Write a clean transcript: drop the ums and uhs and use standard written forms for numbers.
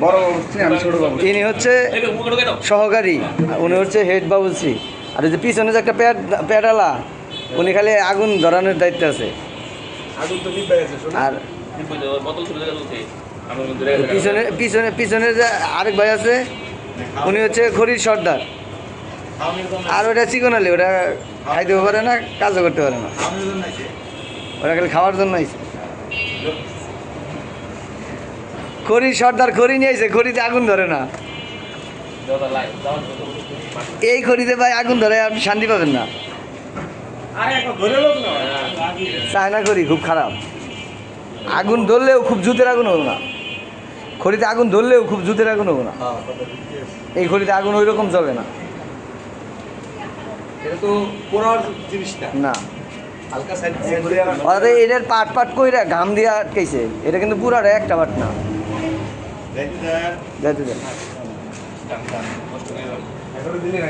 বড় বাবুশ্রী, আমি ছোট বাবু। ইনি হচ্ছে সহকারী, উনি হচ্ছে হেড বাবুশ্রী। আর ওই যে পিছনে যে একটা প্যাডালা, উনি খালি আগুন ধরানোর দায়িত্ব আছে। আর পিছনে পিছনে পিছনে যে আরেক ভাই আছে, উনি হচ্ছে খরির সর্দার। আর ওটা চিকন আলী, ওটা খাইতেও পারে না, কাজও করতে পারে না, ওরা খালি খাওয়ার জন্য আইছে। খড়ির সর্দার খড়ি নিয়ে আইছে, খড়িতে আগুন ধরে না। এই খড়িতে ভাই আগুন ধরে আপনি শান্তি পাবেন না। চায়না খড়ি খুব খারাপ, আগুন ধরলেও খুব জুতের আগুন হবো না। খড়িতে আগুন ধরলেও খুব জুতের আগুন হবো না। এই খড়িতে আগুন ওই রকম যাবে না। এটা তো পোড়ার জিনিস না, না, হালকা সাইড অর্থাৎ এটার পাট পাট কইরা ঘাম দিয়ে আটকাইছে, এটা কিন্তু পুরাটা একটা পাট না। যাইতে দেন। দিলে